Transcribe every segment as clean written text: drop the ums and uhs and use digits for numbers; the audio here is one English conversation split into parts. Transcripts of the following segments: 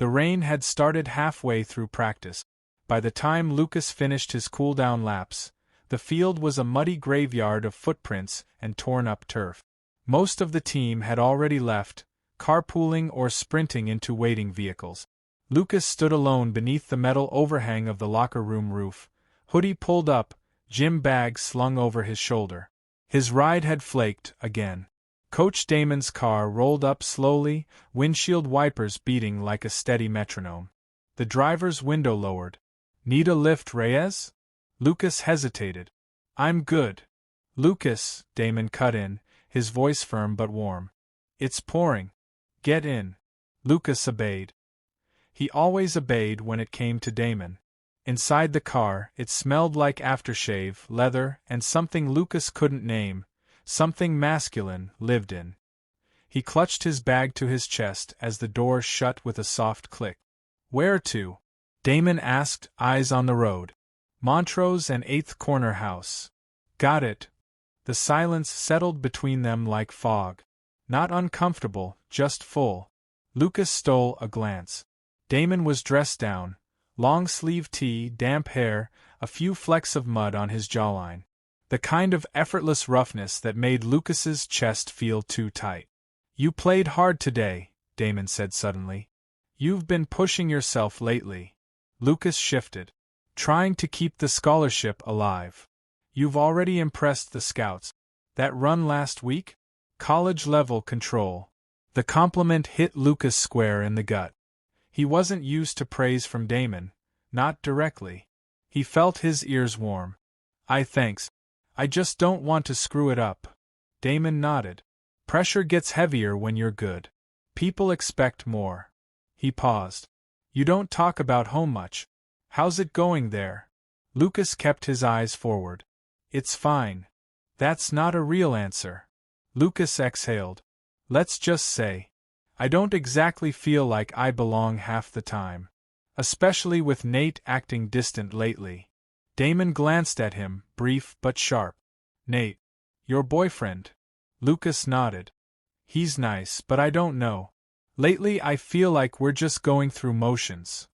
The rain had started halfway through practice. By the time Lucas finished his cool-down laps, the field was a muddy graveyard of footprints and torn-up turf. Most of the team had already left, carpooling or sprinting into waiting vehicles. Lucas stood alone beneath the metal overhang of the locker room roof, hoodie pulled up, gym bag slung over his shoulder. His ride had flaked again. Coach Damon's car rolled up slowly, windshield wipers beating like a steady metronome. The driver's window lowered. "Need a lift, Reyes?" Lucas hesitated. "I'm good." "Lucas," Damon cut in, his voice firm but warm. "It's pouring. Get in." Lucas obeyed. He always obeyed when it came to Damon. Inside the car, it smelled like aftershave, leather, and something Lucas couldn't name, something masculine, lived in. He clutched his bag to his chest as the door shut with a soft click. "Where to?" Damon asked, eyes on the road. "Montrose and 8th Corner House." "Got it." The silence settled between them like fog. Not uncomfortable, just full. Lucas stole a glance. Damon was dressed down, long-sleeve tee, damp hair, a few flecks of mud on his jawline. The kind of effortless roughness that made Lucas's chest feel too tight. "You played hard today," Damon said suddenly. "You've been pushing yourself lately." Lucas shifted. "Trying to keep the scholarship alive." "You've already impressed the scouts. That run last week? College-level control." The compliment hit Lucas square in the gut. He wasn't used to praise from Damon, not directly. He felt his ears warm. Thanks. I just don't want to screw it up." Damon nodded. "Pressure gets heavier when you're good. People expect more." He paused. "You don't talk about home much. How's it going there?" Lucas kept his eyes forward. "It's fine." "That's not a real answer." Lucas exhaled. "Let's just say, I don't exactly feel like I belong half the time. Especially with Nate acting distant lately." Damon glanced at him, brief but sharp. "Nate? Your boyfriend?" Lucas nodded. "He's nice, but I don't know. Lately I feel like we're just going through motions."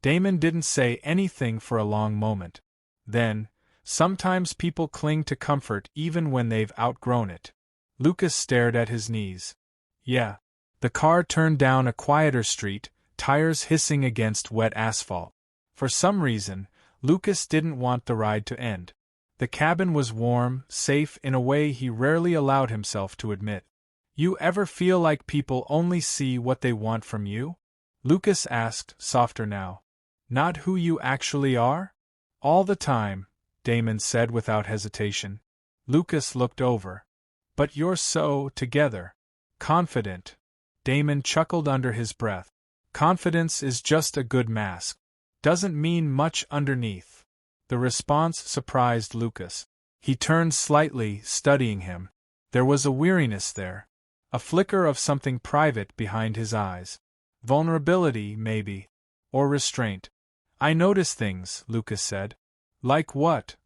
Damon didn't say anything for a long moment. Then, "Sometimes people cling to comfort even when they've outgrown it." Lucas stared at his knees. "Yeah." The car turned down a quieter street, tires hissing against wet asphalt. For some reason, Lucas didn't want the ride to end. The cabin was warm, safe in a way he rarely allowed himself to admit. "You ever feel like people only see what they want from you?" Lucas asked, softer now. "Not who you actually are?" "All the time," Damon said without hesitation. Lucas looked over. "But you're so together. Confident." Damon chuckled under his breath. "Confidence is just a good mask. Doesn't mean much underneath." The response surprised Lucas. He turned slightly, studying him. There was a weariness there. A flicker of something private behind his eyes. Vulnerability, maybe. Or restraint. "I notice things," Lucas said. "Like what?"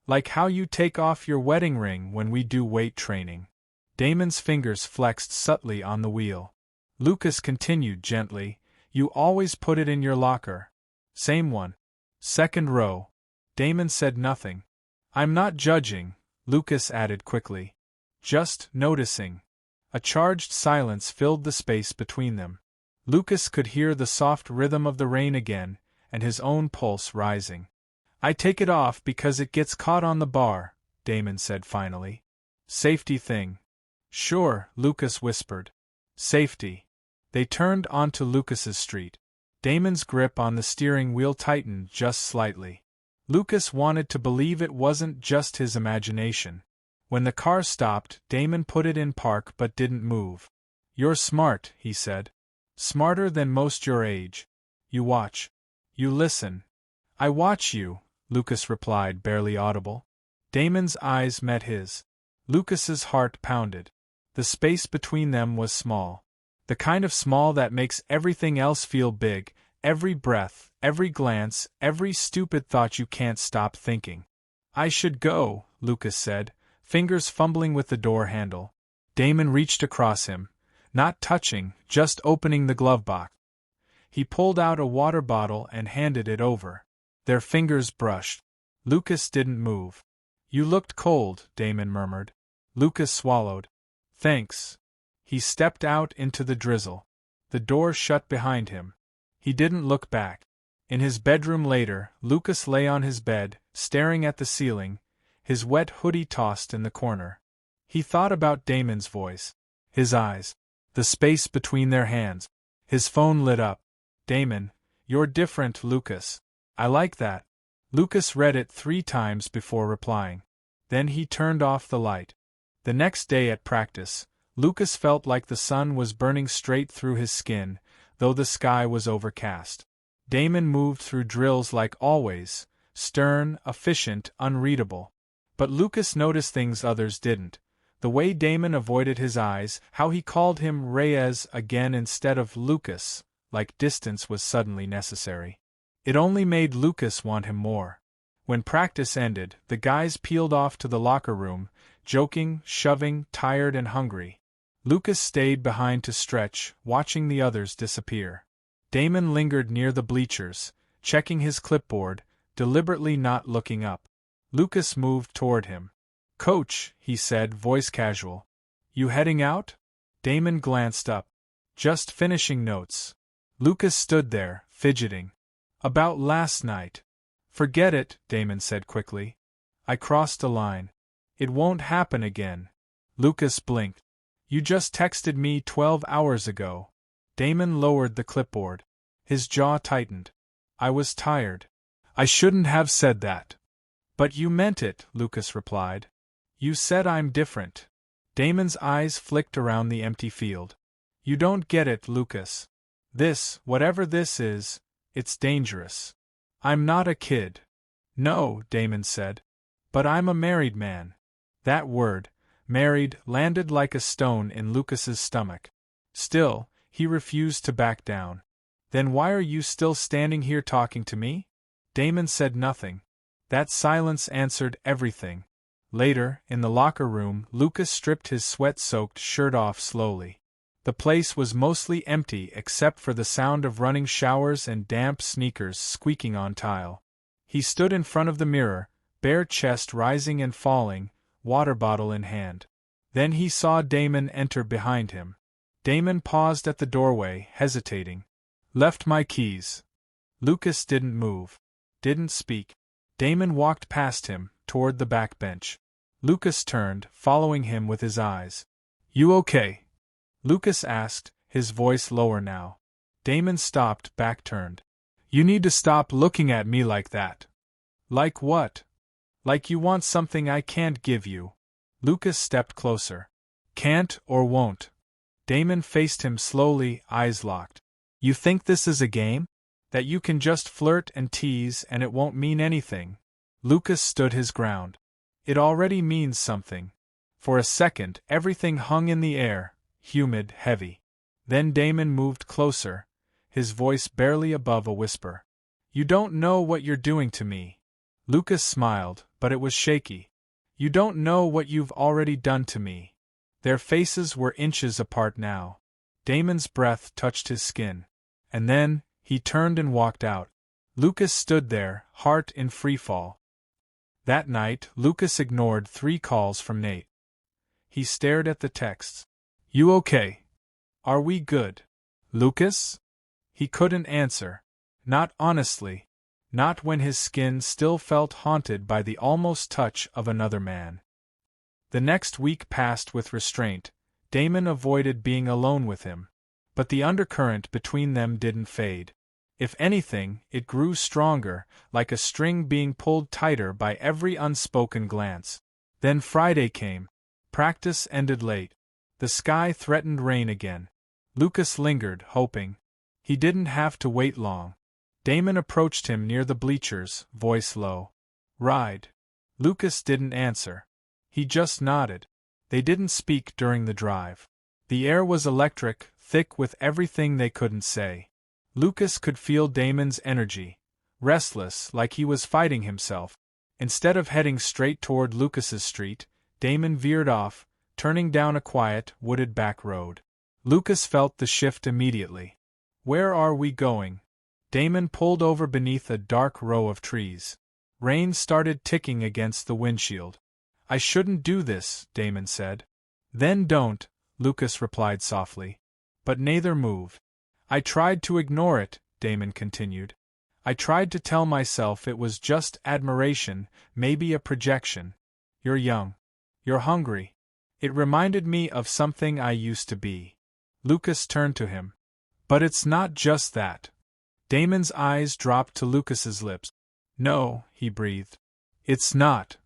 "Like how you take off your wedding ring when we do weight training." Damon's fingers flexed subtly on the wheel. Lucas continued gently, "You always put it in your locker." "Same one. Second row." Damon said nothing. "I'm not judging," Lucas added quickly. "Just noticing." A charged silence filled the space between them. Lucas could hear the soft rhythm of the rain again, and his own pulse rising. "I take it off because it gets caught on the bar," Damon said finally. "Safety thing." "Sure," Lucas whispered. "Safety." They turned onto Lucas's street. Damon's grip on the steering wheel tightened just slightly. Lucas wanted to believe it wasn't just his imagination. When the car stopped, Damon put it in park but didn't move. "You're smart," he said. "Smarter than most your age. You watch. You listen." "I watch you," Lucas replied, barely audible. Damon's eyes met his. Lucas's heart pounded. The space between them was small. The kind of small that makes everything else feel big, every breath, every glance, every stupid thought you can't stop thinking. "I should go," Lucas said, fingers fumbling with the door handle. Damon reached across him, not touching, just opening the glove box. He pulled out a water bottle and handed it over. Their fingers brushed. Lucas didn't move. You looked cold, Damon murmured. Lucas swallowed. Thanks. He stepped out into the drizzle. The door shut behind him. He didn't look back. In his bedroom later, Lucas lay on his bed, staring at the ceiling, his wet hoodie tossed in the corner. He thought about Damon's voice, his eyes, the space between their hands. His phone lit up. Damon, you're different, Lucas. I like that. Lucas read it 3 times before replying. Then he turned off the light. The next day at practice, Lucas felt like the sun was burning straight through his skin, though the sky was overcast. Damon moved through drills like always, stern, efficient, unreadable. But Lucas noticed things others didn't. The way Damon avoided his eyes, how he called him Reyes again instead of Lucas, like distance was suddenly necessary. It only made Lucas want him more. When practice ended, the guys peeled off to the locker room, joking, shoving, tired and hungry. Lucas stayed behind to stretch, watching the others disappear. Damon lingered near the bleachers, checking his clipboard, deliberately not looking up. Lucas moved toward him. Coach, he said, voice casual. You heading out? Damon glanced up. Just finishing notes. Lucas stood there, fidgeting. About last night. Forget it, Damon said quickly. I crossed a line. It won't happen again. Lucas blinked. You just texted me 12 hours ago. Damon lowered the clipboard. His jaw tightened. I was tired. I shouldn't have said that. But you meant it, Lucas replied. You said I'm different. Damon's eyes flicked around the empty field. You don't get it, Lucas. This, whatever this is, it's dangerous. I'm not a kid. No, Damon said. But I'm a married man. That word, married, landed like a stone in Lucas's stomach. Still, he refused to back down. Then why are you still standing here talking to me? Damon said nothing. That silence answered everything. Later, in the locker room, Lucas stripped his sweat-soaked shirt off slowly. The place was mostly empty except for the sound of running showers and damp sneakers squeaking on tile. He stood in front of the mirror, bare chest rising and falling, water bottle in hand. Then he saw Damon enter behind him. Damon paused at the doorway, hesitating. Left my keys. Lucas didn't move. Didn't speak. Damon walked past him, toward the back bench. Lucas turned, following him with his eyes. You okay? Lucas asked, his voice lower now. Damon stopped, back-turned. You need to stop looking at me like that. Like what? Like you want something I can't give you. Lucas stepped closer. Can't or won't. Damon faced him slowly, eyes locked. You think this is a game? That you can just flirt and tease and it won't mean anything? Lucas stood his ground. It already means something. For a second, everything hung in the air, humid, heavy. Then Damon moved closer, his voice barely above a whisper. You don't know what you're doing to me. Lucas smiled, but it was shaky. You don't know what you've already done to me. Their faces were inches apart now. Damon's breath touched his skin. And then, he turned and walked out. Lucas stood there, heart in freefall. That night, Lucas ignored 3 calls from Nate. He stared at the texts. You okay? Are we good? Lucas? He couldn't answer. Not honestly. Not when his skin still felt haunted by the almost touch of another man. The next week passed with restraint. Damon avoided being alone with him. But the undercurrent between them didn't fade. If anything, it grew stronger, like a string being pulled tighter by every unspoken glance. Then Friday came. Practice ended late. The sky threatened rain again. Lucas lingered, hoping. He didn't have to wait long. Damon approached him near the bleachers, voice low. Ride. Lucas didn't answer. He just nodded. They didn't speak during the drive. The air was electric, thick with everything they couldn't say. Lucas could feel Damon's energy, restless like he was fighting himself. Instead of heading straight toward Lucas's street, Damon veered off, turning down a quiet, wooded back road. Lucas felt the shift immediately. Where are we going? Damon pulled over beneath a dark row of trees. Rain started ticking against the windshield. I shouldn't do this, Damon said. Then don't, Lucas replied softly. But neither moved. I tried to ignore it, Damon continued. I tried to tell myself it was just admiration, maybe a projection. You're young. You're hungry. It reminded me of something I used to be. Lucas turned to him. But it's not just that. Damon's eyes dropped to Lucas's lips. No, he breathed. It's not.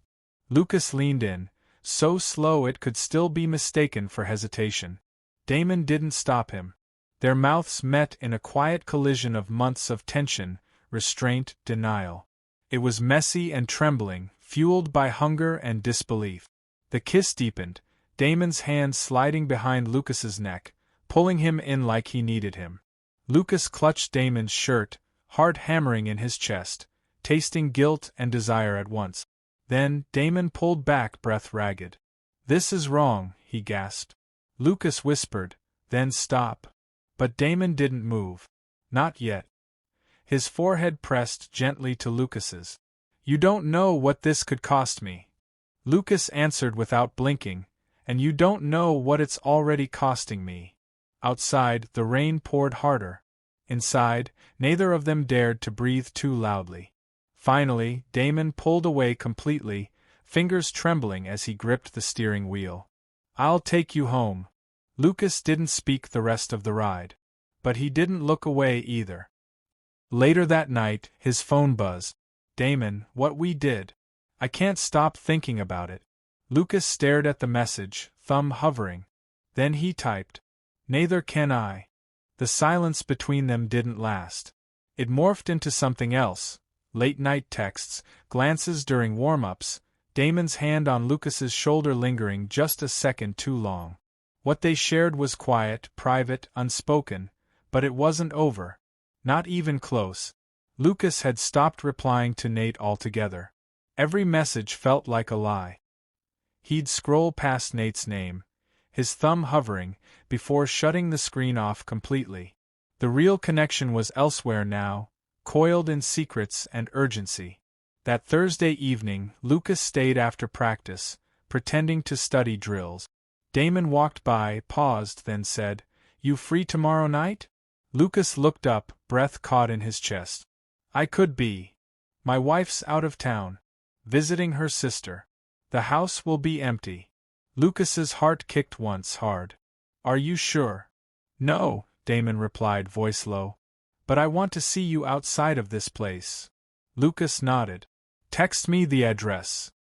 Lucas leaned in, so slow it could still be mistaken for hesitation. Damon didn't stop him. Their mouths met in a quiet collision of months of tension, restraint, denial. It was messy and trembling, fueled by hunger and disbelief. The kiss deepened, Damon's hand sliding behind Lucas's neck, pulling him in like he needed him. Lucas clutched Damon's shirt, heart hammering in his chest, tasting guilt and desire at once. Then, Damon pulled back, breath ragged. This is wrong, he gasped. Lucas whispered, then stop. But Damon didn't move. Not yet. His forehead pressed gently to Lucas's. You don't know what this could cost me. Lucas answered without blinking, and you don't know what it's already costing me. Outside, the rain poured harder. Inside, neither of them dared to breathe too loudly. Finally, Damon pulled away completely, fingers trembling as he gripped the steering wheel. I'll take you home. Lucas didn't speak the rest of the ride. But he didn't look away either. Later that night, his phone buzzed. Damon, what we did. I can't stop thinking about it. Lucas stared at the message, thumb hovering. Then he typed. Neither can I. The silence between them didn't last. It morphed into something else. Late-night texts, glances during warm-ups, Damon's hand on Lucas's shoulder lingering just a second too long. What they shared was quiet, private, unspoken, but it wasn't over. Not even close. Lucas had stopped replying to Nate altogether. Every message felt like a lie. He'd scroll past Nate's name, his thumb hovering, before shutting the screen off completely. The real connection was elsewhere now, coiled in secrets and urgency. That Thursday evening, Lucas stayed after practice, pretending to study drills. Damon walked by, paused, then said, You free tomorrow night? Lucas looked up, breath caught in his chest. I could be. My wife's out of town, visiting her sister. The house will be empty. Lucas's heart kicked once hard. Are you sure? No, Damon replied, voice low. But I want to see you outside of this place. Lucas nodded. Text me the address.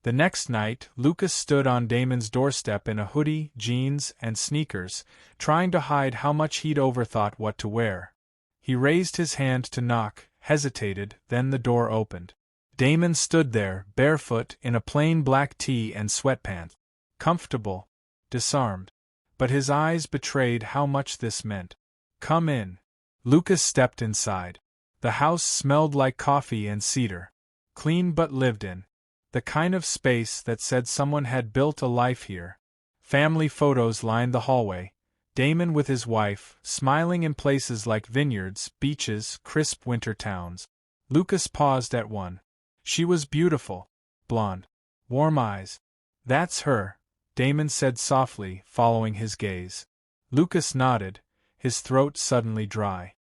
The next night, Lucas stood on Damon's doorstep in a hoodie, jeans, and sneakers, trying to hide how much he'd overthought what to wear. He raised his hand to knock, hesitated, then the door opened. Damon stood there, barefoot, in a plain black tee and sweatpants. Comfortable. Disarmed. But his eyes betrayed how much this meant. Come in. Lucas stepped inside. The house smelled like coffee and cedar. Clean but lived in. The kind of space that said someone had built a life here. Family photos lined the hallway. Damon with his wife, smiling in places like vineyards, beaches, crisp winter towns. Lucas paused at one. She was beautiful. Blonde. Warm eyes. That's her, Damon said softly, following his gaze. Lucas nodded, his throat suddenly dry.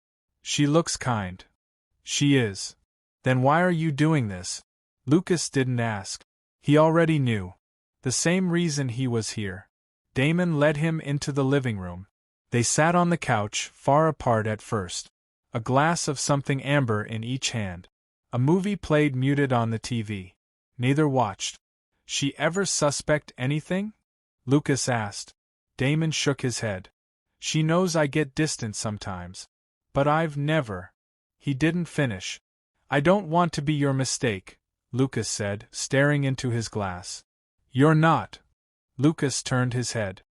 She looks kind. She is. Then why are you doing this? Lucas didn't ask. He already knew. The same reason he was here. Damon led him into the living room. They sat on the couch, far apart at first. A glass of something amber in each hand. A movie played muted on the TV. Neither watched. She ever suspect anything? Lucas asked. Damon shook his head. She knows I get distant sometimes. But I've never. He didn't finish. I don't want to be your mistake, Lucas said, staring into his glass. You're not. Lucas turned his head.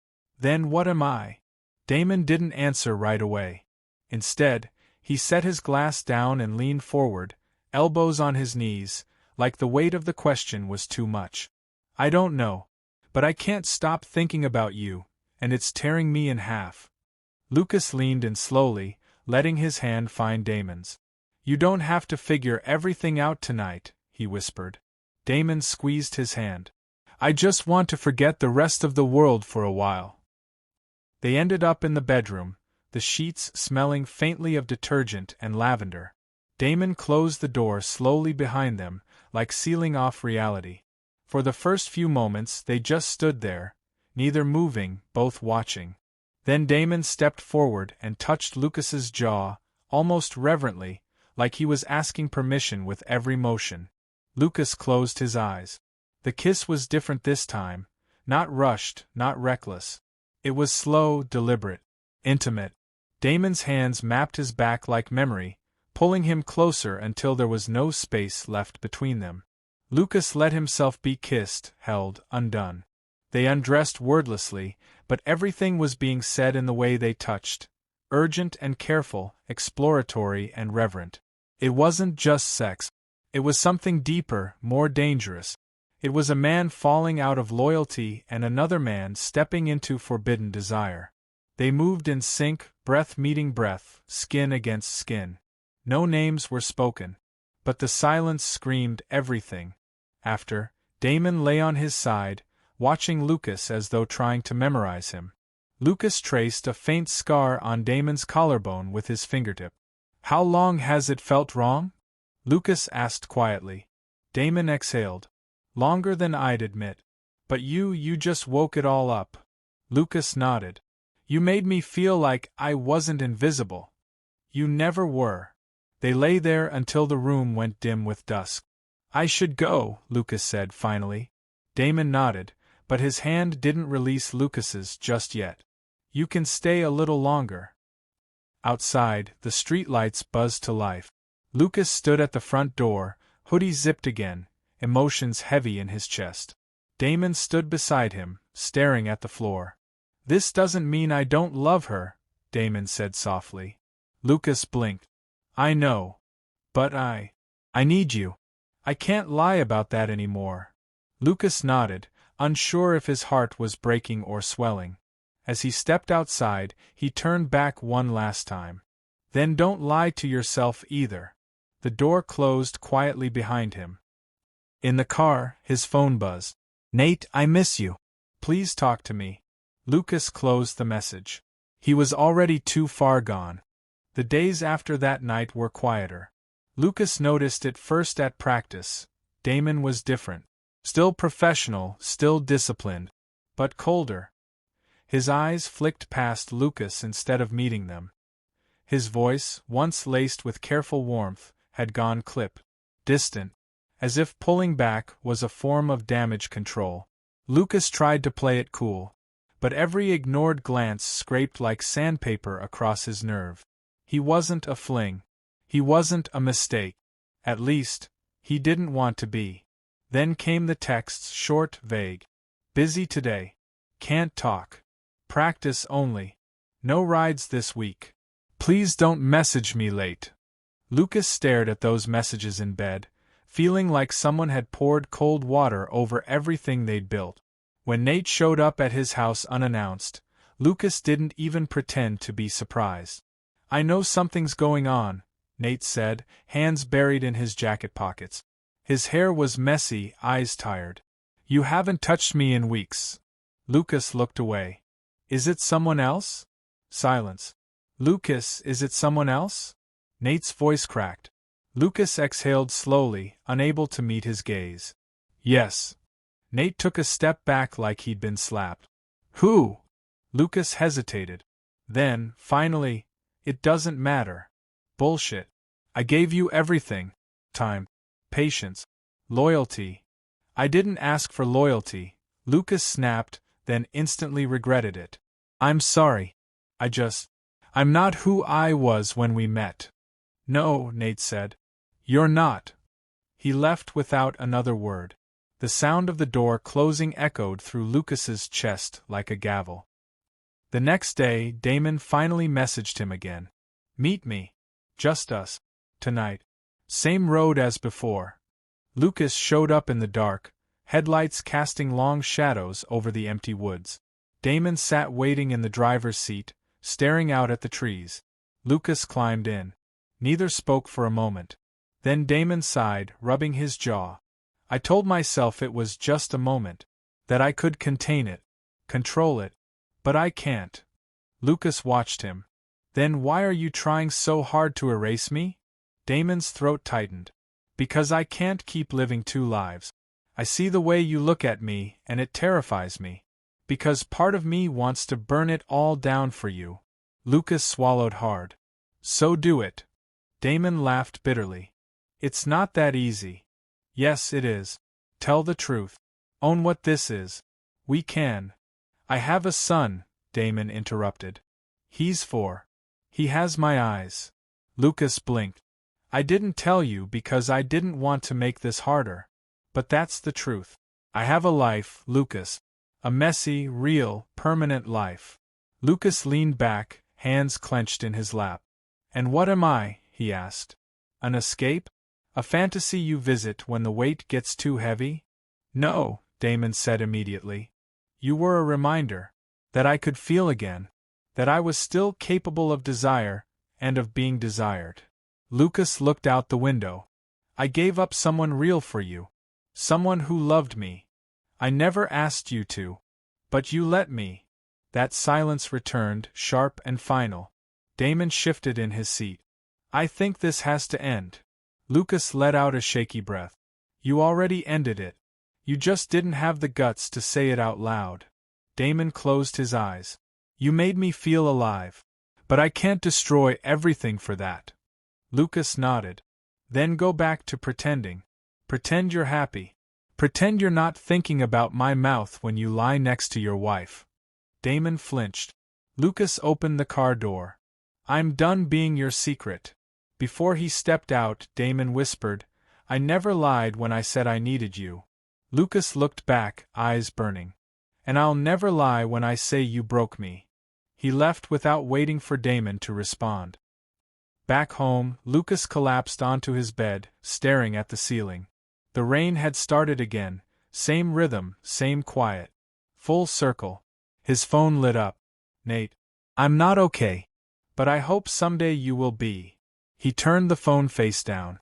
Then what am I? Damon didn't answer right away. Instead, he set his glass down and leaned forward, elbows on his knees, like the weight of the question was too much. I don't know. But I can't stop thinking about you, and it's tearing me in half. Lucas leaned in slowly, letting his hand find Damon's. "You don't have to figure everything out tonight," he whispered. Damon squeezed his hand. "I just want to forget the rest of the world for a while." They ended up in the bedroom, the sheets smelling faintly of detergent and lavender. Damon closed the door slowly behind them, like sealing off reality. For the first few moments they just stood there, neither moving, both watching. Then Damon stepped forward and touched Lucas's jaw, almost reverently, like he was asking permission with every motion. Lucas closed his eyes. The kiss was different this time, not rushed, not reckless. It was slow, deliberate, intimate. Damon's hands mapped his back like memory, pulling him closer until there was no space left between them. Lucas let himself be kissed, held, undone. They undressed wordlessly, but everything was being said in the way they touched, urgent and careful, exploratory and reverent. It wasn't just sex. It was something deeper, more dangerous. It was a man falling out of loyalty and another man stepping into forbidden desire. They moved in sync, breath meeting breath, skin against skin. No names were spoken, but the silence screamed everything. After, Damon lay on his side, watching Lucas as though trying to memorize him. Lucas traced a faint scar on Damon's collarbone with his fingertip. "How long has it felt wrong?" Lucas asked quietly. Damon exhaled. "Longer than I'd admit. But you just woke it all up." Lucas nodded. "You made me feel like I wasn't invisible. You never were." They lay there until the room went dim with dusk. "I should go," Lucas said finally. Damon nodded, but his hand didn't release Lucas's just yet. "You can stay a little longer." Outside, the streetlights buzzed to life. Lucas stood at the front door, hoodie zipped again, emotions heavy in his chest. Damon stood beside him, staring at the floor. "This doesn't mean I don't love her," Damon said softly. Lucas blinked. "I know. But I need you. I can't lie about that anymore." Lucas nodded, unsure if his heart was breaking or swelling. As he stepped outside, he turned back one last time. "Then don't lie to yourself either." The door closed quietly behind him. In the car, his phone buzzed. "Nate, I miss you. Please talk to me." Lucas closed the message. He was already too far gone. The days after that night were quieter. Lucas noticed it first at practice. Damon was different. Still professional, still disciplined, but colder. His eyes flicked past Lucas instead of meeting them. His voice, once laced with careful warmth, had gone clipped, distant, as if pulling back was a form of damage control. Lucas tried to play it cool, but every ignored glance scraped like sandpaper across his nerve. He wasn't a fling. He wasn't a mistake. At least, he didn't want to be. Then came the texts, short, vague. "Busy today. Can't talk. Practice only. No rides this week. Please don't message me late." Lucas stared at those messages in bed, feeling like someone had poured cold water over everything they'd built. When Nate showed up at his house unannounced, Lucas didn't even pretend to be surprised. "I know something's going on," Nate said, hands buried in his jacket pockets. His hair was messy, eyes tired. "You haven't touched me in weeks." Lucas looked away. "Is it someone else?" Silence. "Lucas, is it someone else?" Nate's voice cracked. Lucas exhaled slowly, unable to meet his gaze. "Yes." Nate took a step back like he'd been slapped. "Who?" Lucas hesitated. Then, finally, "It doesn't matter." "Bullshit. I gave you everything. Time. Patience. Loyalty." "I didn't ask for loyalty," Lucas snapped, then instantly regretted it. "I'm sorry. I'm not who I was when we met." "No," Nate said. "You're not." He left without another word. The sound of the door closing echoed through Lucas's chest like a gavel. The next day, Damon finally messaged him again. "Meet me. Just us. Tonight. Same road as before." Lucas showed up in the dark, headlights casting long shadows over the empty woods. Damon sat waiting in the driver's seat, staring out at the trees. Lucas climbed in. Neither spoke for a moment. Then Damon sighed, rubbing his jaw. I told myself it was just a moment. That I could contain it. Control it. But I can't. Lucas watched him. Then why are you trying so hard to erase me? Damon's throat tightened. Because I can't keep living two lives. I see the way you look at me, and it terrifies me. Because part of me wants to burn it all down for you. Lucas swallowed hard. So do it. Damon laughed bitterly. It's not that easy. Yes, it is. Tell the truth. Own what this is. We can. I have a son, Damon interrupted. He's 4. He has my eyes. Lucas blinked. I didn't tell you because I didn't want to make this harder. But that's the truth. I have a life, Lucas. A messy, real, permanent life. Lucas leaned back, hands clenched in his lap. And what am I? He asked. An escape? A fantasy you visit when the weight gets too heavy? No, Damon said immediately. You were a reminder. That I could feel again. That I was still capable of desire, and of being desired. Lucas looked out the window. I gave up someone real for you. Someone who loved me. I never asked you to. But you let me. That silence returned, sharp and final. Damon shifted in his seat. I think this has to end. Lucas let out a shaky breath. You already ended it. You just didn't have the guts to say it out loud. Damon closed his eyes. You made me feel alive. But I can't destroy everything for that. Lucas nodded. Then go back to pretending. Pretend you're happy. Pretend you're not thinking about my mouth when you lie next to your wife. Damon flinched. Lucas opened the car door. I'm done being your secret. Before he stepped out, Damon whispered, I never lied when I said I needed you. Lucas looked back, eyes burning. And I'll never lie when I say you broke me. He left without waiting for Damon to respond. Back home, Lucas collapsed onto his bed, staring at the ceiling. The rain had started again, same rhythm, same quiet. Full circle. His phone lit up. Nate. I'm not okay. But I hope someday you will be. He turned the phone face down.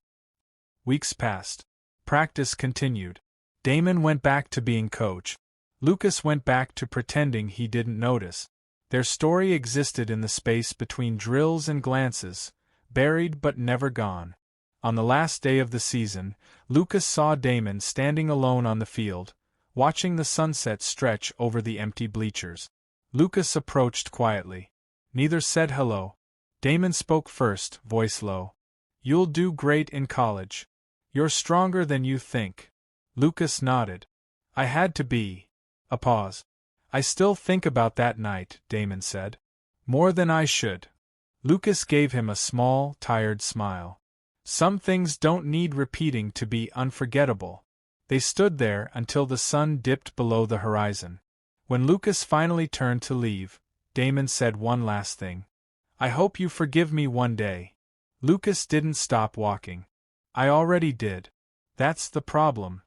Weeks passed. Practice continued. Damon went back to being coach. Lucas went back to pretending he didn't notice. Their story existed in the space between drills and glances, buried but never gone. On the last day of the season, Lucas saw Damon standing alone on the field, watching the sunset stretch over the empty bleachers. Lucas approached quietly. Neither said hello. Damon spoke first, voice low. You'll do great in college. You're stronger than you think. Lucas nodded. I had to be. A pause. I still think about that night, Damon said. More than I should. Lucas gave him a small, tired smile. Some things don't need repeating to be unforgettable. They stood there until the sun dipped below the horizon. When Lucas finally turned to leave, Damon said one last thing. I hope you forgive me one day. Lucas didn't stop walking. I already did. That's the problem,